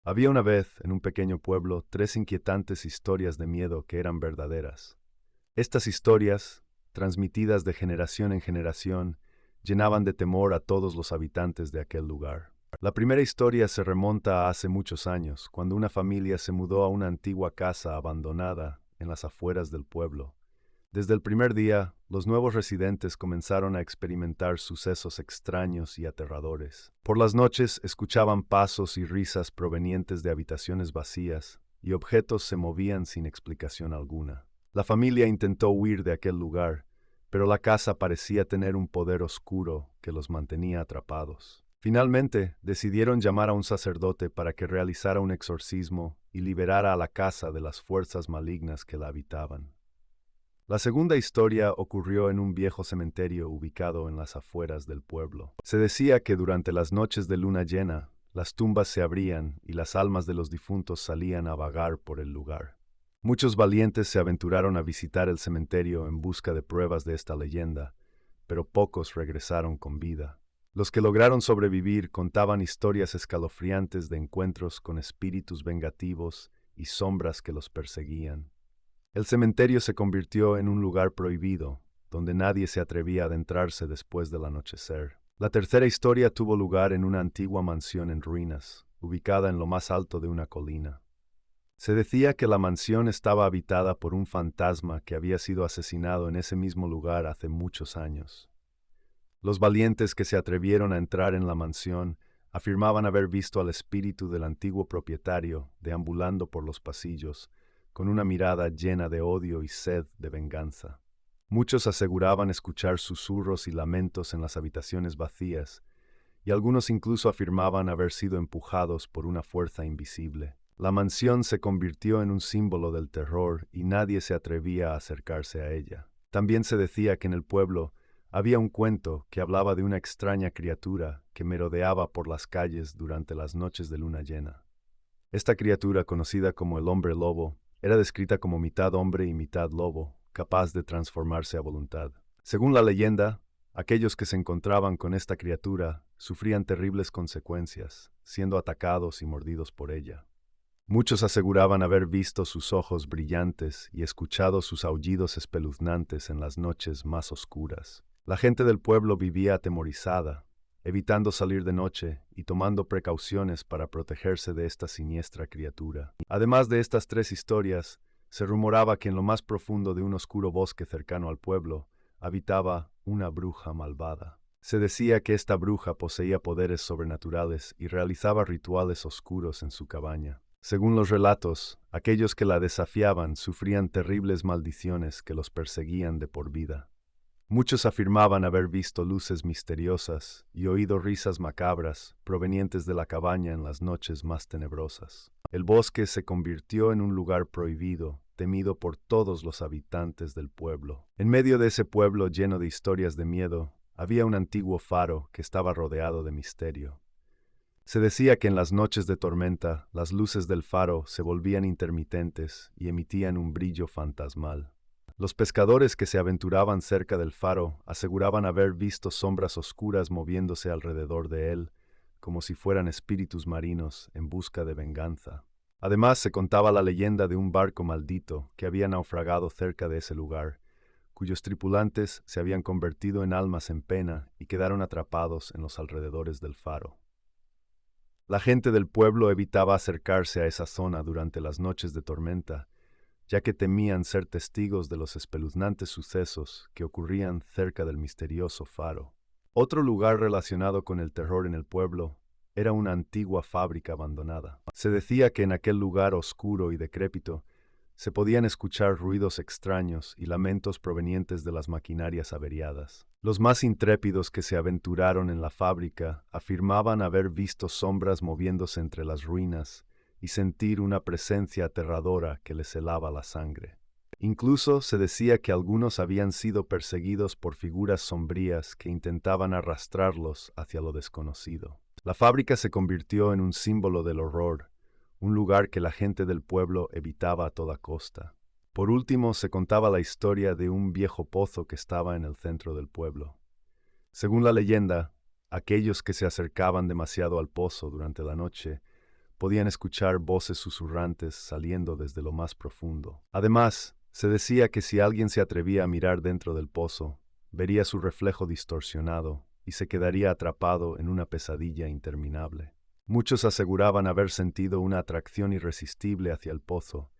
Había una vez, en un pequeño pueblo, tres inquietantes historias de miedo que eran verdaderas. Estas historias, transmitidas de generación en generación, llenaban de temor a todos los habitantes de aquel lugar. La primera historia se remonta a hace muchos años, cuando una familia se mudó a una antigua casa abandonada en las afueras del pueblo. Desde el primer día, los nuevos residentes comenzaron a experimentar sucesos extraños y aterradores. Por las noches escuchaban pasos y risas provenientes de habitaciones vacías, y objetos se movían sin explicación alguna. La familia intentó huir de aquel lugar, pero la casa parecía tener un poder oscuro que los mantenía atrapados. Finalmente, decidieron llamar a un sacerdote para que realizara un exorcismo y liberara a la casa de las fuerzas malignas que la habitaban. La segunda historia ocurrió en un viejo cementerio ubicado en las afueras del pueblo. Se decía que durante las noches de luna llena, las tumbas se abrían y las almas de los difuntos salían a vagar por el lugar. Muchos valientes se aventuraron a visitar el cementerio en busca de pruebas de esta leyenda, pero pocos regresaron con vida. Los que lograron sobrevivir contaban historias escalofriantes de encuentros con espíritus vengativos y sombras que los perseguían. El cementerio se convirtió en un lugar prohibido, donde nadie se atrevía a adentrarse después del anochecer. La tercera historia tuvo lugar en una antigua mansión en ruinas, ubicada en lo más alto de una colina. Se decía que la mansión estaba habitada por un fantasma que había sido asesinado en ese mismo lugar hace muchos años. Los valientes que se atrevieron a entrar en la mansión afirmaban haber visto al espíritu del antiguo propietario deambulando por los pasillos, con una mirada llena de odio y sed de venganza. Muchos aseguraban escuchar susurros y lamentos en las habitaciones vacías, y algunos incluso afirmaban haber sido empujados por una fuerza invisible. La mansión se convirtió en un símbolo del terror y nadie se atrevía a acercarse a ella. También se decía que en el pueblo había un cuento que hablaba de una extraña criatura que merodeaba por las calles durante las noches de luna llena. Esta criatura, conocida como el hombre lobo, era descrita como mitad hombre y mitad lobo, capaz de transformarse a voluntad. Según la leyenda, aquellos que se encontraban con esta criatura sufrían terribles consecuencias, siendo atacados y mordidos por ella. Muchos aseguraban haber visto sus ojos brillantes y escuchado sus aullidos espeluznantes en las noches más oscuras. La gente del pueblo vivía atemorizada, evitando salir de noche y tomando precauciones para protegerse de esta siniestra criatura. Además de estas tres historias, se rumoraba que en lo más profundo de un oscuro bosque cercano al pueblo habitaba una bruja malvada. Se decía que esta bruja poseía poderes sobrenaturales y realizaba rituales oscuros en su cabaña. Según los relatos, aquellos que la desafiaban sufrían terribles maldiciones que los perseguían de por vida. Muchos afirmaban haber visto luces misteriosas y oído risas macabras provenientes de la cabaña en las noches más tenebrosas. El bosque se convirtió en un lugar prohibido, temido por todos los habitantes del pueblo. En medio de ese pueblo lleno de historias de miedo, había un antiguo faro que estaba rodeado de misterio. Se decía que en las noches de tormenta, las luces del faro se volvían intermitentes y emitían un brillo fantasmal. Los pescadores que se aventuraban cerca del faro aseguraban haber visto sombras oscuras moviéndose alrededor de él, como si fueran espíritus marinos en busca de venganza. Además, se contaba la leyenda de un barco maldito que había naufragado cerca de ese lugar, cuyos tripulantes se habían convertido en almas en pena y quedaron atrapados en los alrededores del faro. La gente del pueblo evitaba acercarse a esa zona durante las noches de tormenta, ya que temían ser testigos de los espeluznantes sucesos que ocurrían cerca del misterioso faro. Otro lugar relacionado con el terror en el pueblo era una antigua fábrica abandonada. Se decía que en aquel lugar oscuro y decrépito se podían escuchar ruidos extraños y lamentos provenientes de las maquinarias averiadas. Los más intrépidos que se aventuraron en la fábrica afirmaban haber visto sombras moviéndose entre las ruinas y sentir una presencia aterradora que les helaba la sangre. Incluso se decía que algunos habían sido perseguidos por figuras sombrías que intentaban arrastrarlos hacia lo desconocido. La fábrica se convirtió en un símbolo del horror, un lugar que la gente del pueblo evitaba a toda costa. Por último, se contaba la historia de un viejo pozo que estaba en el centro del pueblo. Según la leyenda, aquellos que se acercaban demasiado al pozo durante la noche podían escuchar voces susurrantes saliendo desde lo más profundo. Además, se decía que si alguien se atrevía a mirar dentro del pozo, vería su reflejo distorsionado y se quedaría atrapado en una pesadilla interminable. Muchos aseguraban haber sentido una atracción irresistible hacia el pozo,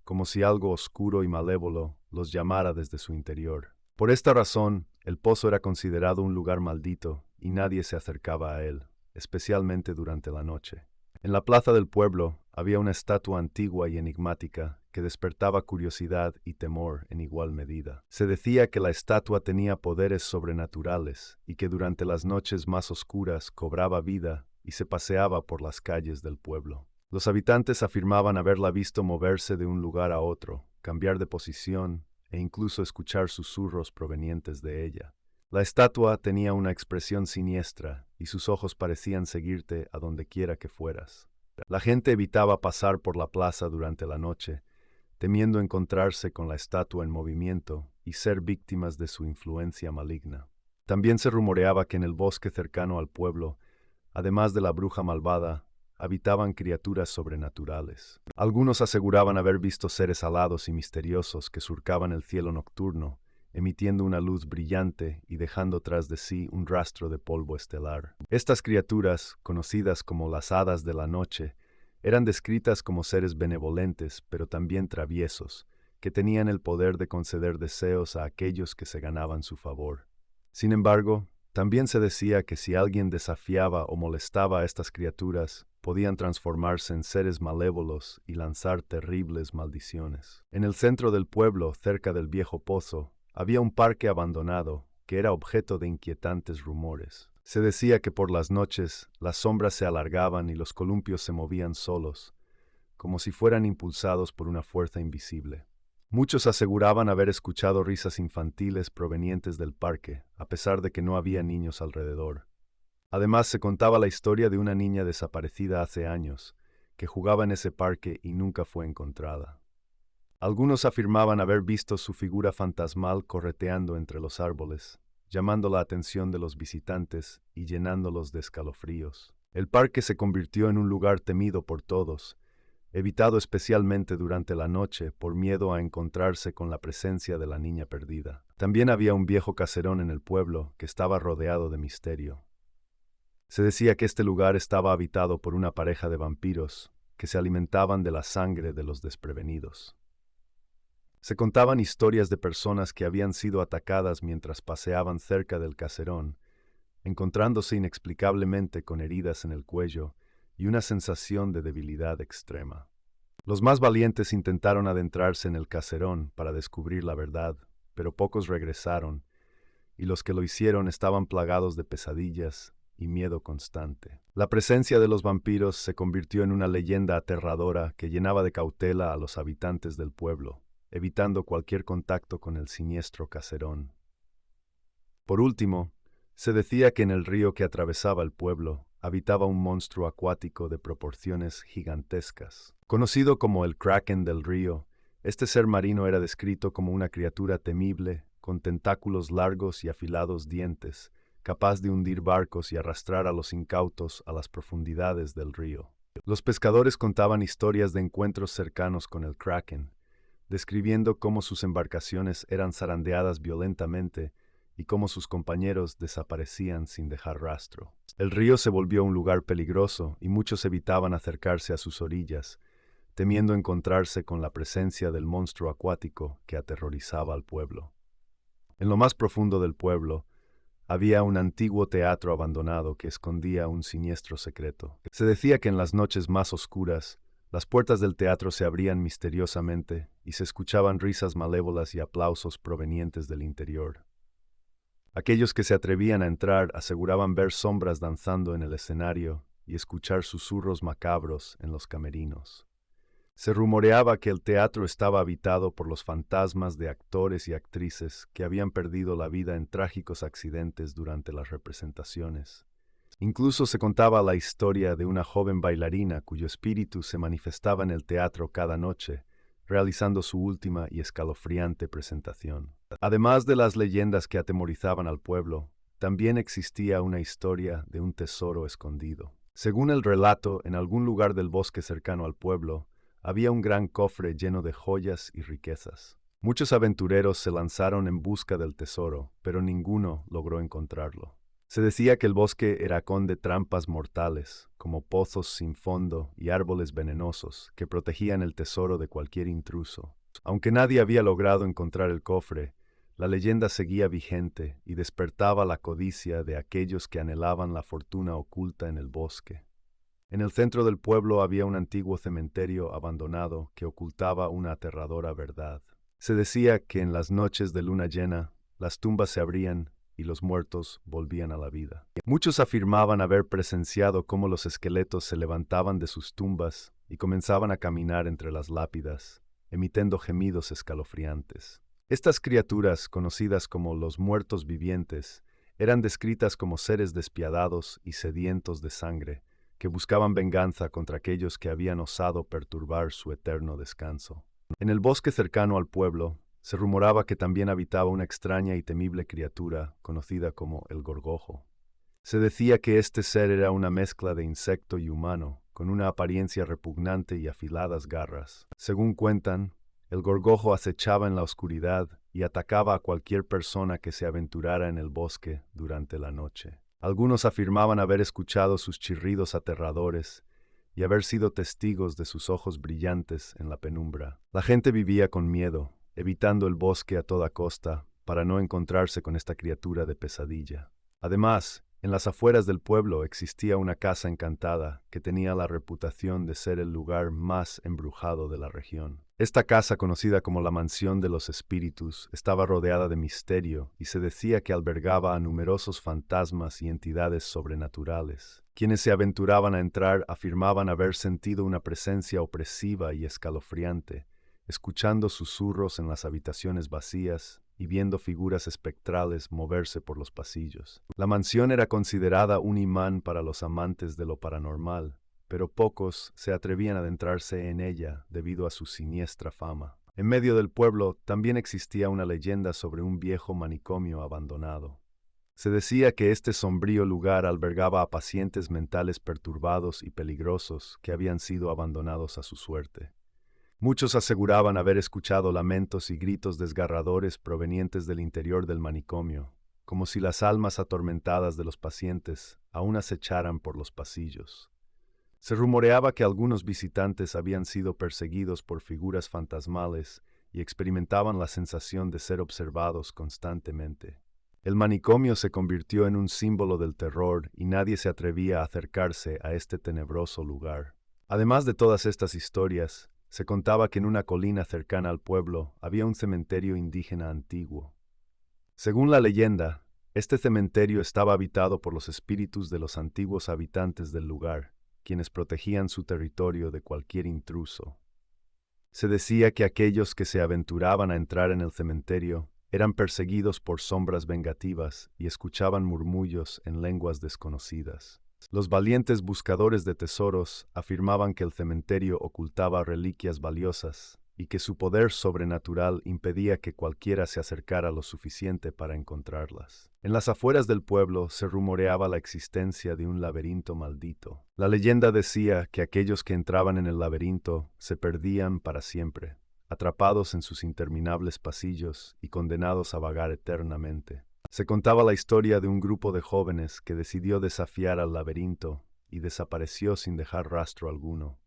como si algo oscuro y malévolo los llamara desde su interior. Por esta razón, el pozo era considerado un lugar maldito y nadie se acercaba a él, especialmente durante la noche. En la plaza del pueblo había una estatua antigua y enigmática que despertaba curiosidad y temor en igual medida. Se decía que la estatua tenía poderes sobrenaturales y que durante las noches más oscuras cobraba vida y se paseaba por las calles del pueblo. Los habitantes afirmaban haberla visto moverse de un lugar a otro, cambiar de posición e incluso escuchar susurros provenientes de ella. La estatua tenía una expresión siniestra y sus ojos parecían seguirte a donde quiera que fueras. La gente evitaba pasar por la plaza durante la noche, temiendo encontrarse con la estatua en movimiento y ser víctimas de su influencia maligna. También se rumoreaba que en el bosque cercano al pueblo, además de la bruja malvada, habitaban criaturas sobrenaturales. Algunos aseguraban haber visto seres alados y misteriosos que surcaban el cielo nocturno, emitiendo una luz brillante y dejando tras de sí un rastro de polvo estelar. Estas criaturas, conocidas como las hadas de la noche, eran descritas como seres benevolentes, pero también traviesos, que tenían el poder de conceder deseos a aquellos que se ganaban su favor. Sin embargo, también se decía que si alguien desafiaba o molestaba a estas criaturas, podían transformarse en seres malévolos y lanzar terribles maldiciones. En el centro del pueblo, cerca del viejo pozo, había un parque abandonado que era objeto de inquietantes rumores. Se decía que por las noches las sombras se alargaban y los columpios se movían solos, como si fueran impulsados por una fuerza invisible. Muchos aseguraban haber escuchado risas infantiles provenientes del parque, a pesar de que no había niños alrededor. Además, se contaba la historia de una niña desaparecida hace años, que jugaba en ese parque y nunca fue encontrada. Algunos afirmaban haber visto su figura fantasmal correteando entre los árboles, llamando la atención de los visitantes y llenándolos de escalofríos. El parque se convirtió en un lugar temido por todos, evitado especialmente durante la noche por miedo a encontrarse con la presencia de la niña perdida. También había un viejo caserón en el pueblo que estaba rodeado de misterio. Se decía que este lugar estaba habitado por una pareja de vampiros que se alimentaban de la sangre de los desprevenidos. Se contaban historias de personas que habían sido atacadas mientras paseaban cerca del caserón, encontrándose inexplicablemente con heridas en el cuello y una sensación de debilidad extrema. Los más valientes intentaron adentrarse en el caserón para descubrir la verdad, pero pocos regresaron, y los que lo hicieron estaban plagados de pesadillas y miedo constante. La presencia de los vampiros se convirtió en una leyenda aterradora que llenaba de cautela a los habitantes del pueblo, evitando cualquier contacto con el siniestro caserón. Por último, se decía que en el río que atravesaba el pueblo habitaba un monstruo acuático de proporciones gigantescas. Conocido como el Kraken del río, este ser marino era descrito como una criatura temible, con tentáculos largos y afilados dientes, capaz de hundir barcos y arrastrar a los incautos a las profundidades del río. Los pescadores contaban historias de encuentros cercanos con el Kraken, describiendo cómo sus embarcaciones eran zarandeadas violentamente y cómo sus compañeros desaparecían sin dejar rastro. El río se volvió un lugar peligroso y muchos evitaban acercarse a sus orillas, temiendo encontrarse con la presencia del monstruo acuático que aterrorizaba al pueblo. En lo más profundo del pueblo, había un antiguo teatro abandonado que escondía un siniestro secreto. Se decía que en las noches más oscuras, las puertas del teatro se abrían misteriosamente y se escuchaban risas malévolas y aplausos provenientes del interior. Aquellos que se atrevían a entrar aseguraban ver sombras danzando en el escenario y escuchar susurros macabros en los camerinos. Se rumoreaba que el teatro estaba habitado por los fantasmas de actores y actrices que habían perdido la vida en trágicos accidentes durante las representaciones. Incluso se contaba la historia de una joven bailarina cuyo espíritu se manifestaba en el teatro cada noche, realizando su última y escalofriante presentación. Además de las leyendas que atemorizaban al pueblo, también existía una historia de un tesoro escondido. Según el relato, en algún lugar del bosque cercano al pueblo, había un gran cofre lleno de joyas y riquezas. Muchos aventureros se lanzaron en busca del tesoro, pero ninguno logró encontrarlo. Se decía que el bosque era con de trampas mortales, como pozos sin fondo y árboles venenosos, que protegían el tesoro de cualquier intruso. Aunque nadie había logrado encontrar el cofre, la leyenda seguía vigente y despertaba la codicia de aquellos que anhelaban la fortuna oculta en el bosque. En el centro del pueblo había un antiguo cementerio abandonado que ocultaba una aterradora verdad. Se decía que en las noches de luna llena, las tumbas se abrían y los muertos volvían a la vida. Muchos afirmaban haber presenciado cómo los esqueletos se levantaban de sus tumbas y comenzaban a caminar entre las lápidas, emitiendo gemidos escalofriantes. Estas criaturas, conocidas como los muertos vivientes, eran descritas como seres despiadados y sedientos de sangre, que buscaban venganza contra aquellos que habían osado perturbar su eterno descanso. En el bosque cercano al pueblo, se rumoraba que también habitaba una extraña y temible criatura conocida como el gorgojo. Se decía que este ser era una mezcla de insecto y humano, con una apariencia repugnante y afiladas garras. Según cuentan, el gorgojo acechaba en la oscuridad y atacaba a cualquier persona que se aventurara en el bosque durante la noche. Algunos afirmaban haber escuchado sus chirridos aterradores y haber sido testigos de sus ojos brillantes en la penumbra. La gente vivía con miedo, evitando el bosque a toda costa para no encontrarse con esta criatura de pesadilla. Además, en las afueras del pueblo existía una casa encantada que tenía la reputación de ser el lugar más embrujado de la región. Esta casa, conocida como la Mansión de los Espíritus, estaba rodeada de misterio y se decía que albergaba a numerosos fantasmas y entidades sobrenaturales. Quienes se aventuraban a entrar afirmaban haber sentido una presencia opresiva y escalofriante, escuchando susurros en las habitaciones vacías y viendo figuras espectrales moverse por los pasillos. La mansión era considerada un imán para los amantes de lo paranormal, pero pocos se atrevían a adentrarse en ella debido a su siniestra fama. En medio del pueblo también existía una leyenda sobre un viejo manicomio abandonado. Se decía que este sombrío lugar albergaba a pacientes mentales perturbados y peligrosos que habían sido abandonados a su suerte. Muchos aseguraban haber escuchado lamentos y gritos desgarradores provenientes del interior del manicomio, como si las almas atormentadas de los pacientes aún acecharan por los pasillos. Se rumoreaba que algunos visitantes habían sido perseguidos por figuras fantasmales y experimentaban la sensación de ser observados constantemente. El manicomio se convirtió en un símbolo del terror y nadie se atrevía a acercarse a este tenebroso lugar. Además de todas estas historias, se contaba que en una colina cercana al pueblo había un cementerio indígena antiguo. Según la leyenda, este cementerio estaba habitado por los espíritus de los antiguos habitantes del lugar, quienes protegían su territorio de cualquier intruso. Se decía que aquellos que se aventuraban a entrar en el cementerio eran perseguidos por sombras vengativas y escuchaban murmullos en lenguas desconocidas. Los valientes buscadores de tesoros afirmaban que el cementerio ocultaba reliquias valiosas y que su poder sobrenatural impedía que cualquiera se acercara lo suficiente para encontrarlas. En las afueras del pueblo se rumoreaba la existencia de un laberinto maldito. La leyenda decía que aquellos que entraban en el laberinto se perdían para siempre, atrapados en sus interminables pasillos y condenados a vagar eternamente. Se contaba la historia de un grupo de jóvenes que decidió desafiar al laberinto y desapareció sin dejar rastro alguno.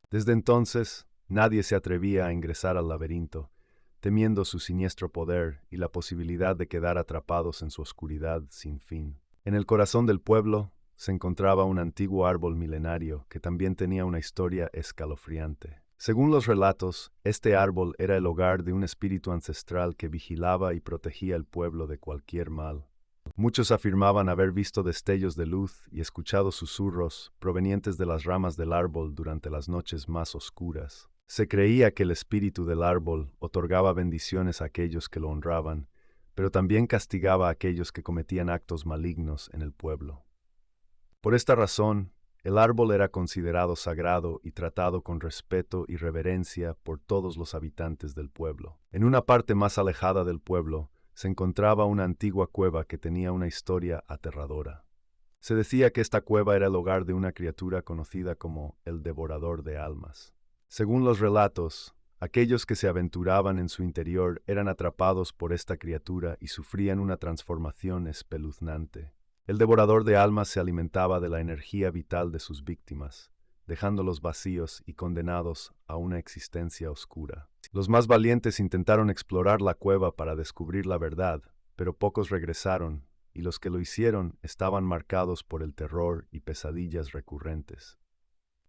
Desde entonces, nadie se atrevía a ingresar al laberinto, temiendo su siniestro poder y la posibilidad de quedar atrapados en su oscuridad sin fin. En el corazón del pueblo se encontraba un antiguo árbol milenario que también tenía una historia escalofriante. Según los relatos, este árbol era el hogar de un espíritu ancestral que vigilaba y protegía el pueblo de cualquier mal. Muchos afirmaban haber visto destellos de luz y escuchado susurros provenientes de las ramas del árbol durante las noches más oscuras. Se creía que el espíritu del árbol otorgaba bendiciones a aquellos que lo honraban, pero también castigaba a aquellos que cometían actos malignos en el pueblo. Por esta razón, el árbol era considerado sagrado y tratado con respeto y reverencia por todos los habitantes del pueblo. En una parte más alejada del pueblo se encontraba una antigua cueva que tenía una historia aterradora. Se decía que esta cueva era el hogar de una criatura conocida como el Devorador de Almas. Según los relatos, aquellos que se aventuraban en su interior eran atrapados por esta criatura y sufrían una transformación espeluznante. El Devorador de Almas se alimentaba de la energía vital de sus víctimas, dejándolos vacíos y condenados a una existencia oscura. Los más valientes intentaron explorar la cueva para descubrir la verdad, pero pocos regresaron, y los que lo hicieron estaban marcados por el terror y pesadillas recurrentes.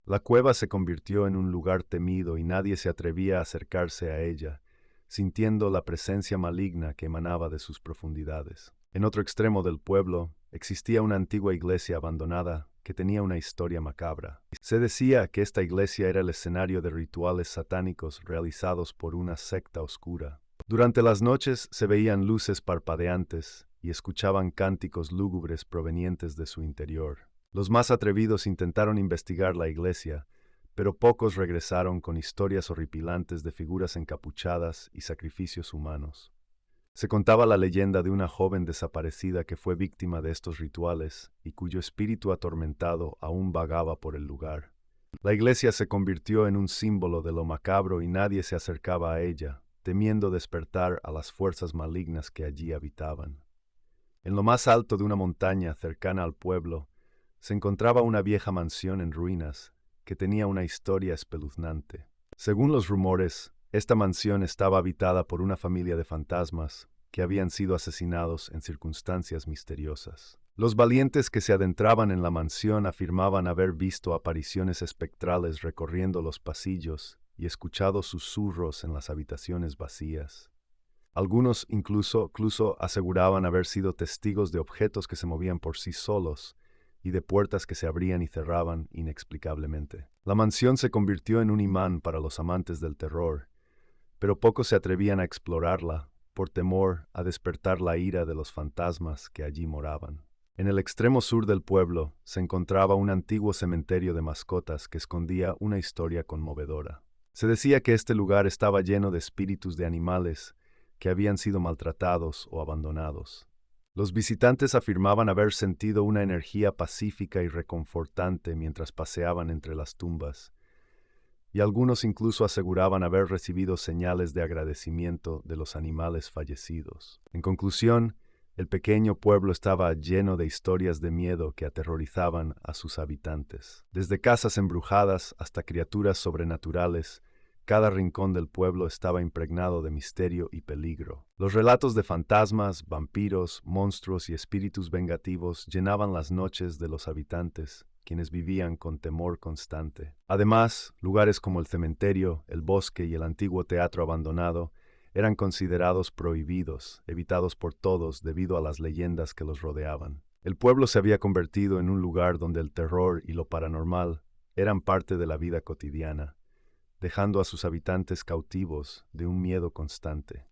La cueva se convirtió en un lugar temido y nadie se atrevía a acercarse a ella, sintiendo la presencia maligna que emanaba de sus profundidades. En otro extremo del pueblo existía una antigua iglesia abandonada que tenía una historia macabra. Se decía que esta iglesia era el escenario de rituales satánicos realizados por una secta oscura. Durante las noches se veían luces parpadeantes y escuchaban cánticos lúgubres provenientes de su interior. Los más atrevidos intentaron investigar la iglesia, pero pocos regresaron con historias horripilantes de figuras encapuchadas y sacrificios humanos. Se contaba la leyenda de una joven desaparecida que fue víctima de estos rituales y cuyo espíritu atormentado aún vagaba por el lugar. La iglesia se convirtió en un símbolo de lo macabro y nadie se acercaba a ella, temiendo despertar a las fuerzas malignas que allí habitaban. En lo más alto de una montaña cercana al pueblo, se encontraba una vieja mansión en ruinas que tenía una historia espeluznante. Según los rumores, esta mansión estaba habitada por una familia de fantasmas que habían sido asesinados en circunstancias misteriosas. Los valientes que se adentraban en la mansión afirmaban haber visto apariciones espectrales recorriendo los pasillos y escuchado susurros en las habitaciones vacías. Algunos incluso aseguraban haber sido testigos de objetos que se movían por sí solos y de puertas que se abrían y cerraban inexplicablemente. La mansión se convirtió en un imán para los amantes del terror, pero pocos se atrevían a explorarla por temor a despertar la ira de los fantasmas que allí moraban. En el extremo sur del pueblo se encontraba un antiguo cementerio de mascotas que escondía una historia conmovedora. Se decía que este lugar estaba lleno de espíritus de animales que habían sido maltratados o abandonados. Los visitantes afirmaban haber sentido una energía pacífica y reconfortante mientras paseaban entre las tumbas, y algunos incluso aseguraban haber recibido señales de agradecimiento de los animales fallecidos. En conclusión, el pequeño pueblo estaba lleno de historias de miedo que aterrorizaban a sus habitantes. Desde casas embrujadas hasta criaturas sobrenaturales, cada rincón del pueblo estaba impregnado de misterio y peligro. Los relatos de fantasmas, vampiros, monstruos y espíritus vengativos llenaban las noches de los habitantes, quienes vivían con temor constante. Además, lugares como el cementerio, el bosque y el antiguo teatro abandonado eran considerados prohibidos, evitados por todos debido a las leyendas que los rodeaban. El pueblo se había convertido en un lugar donde el terror y lo paranormal eran parte de la vida cotidiana, dejando a sus habitantes cautivos de un miedo constante.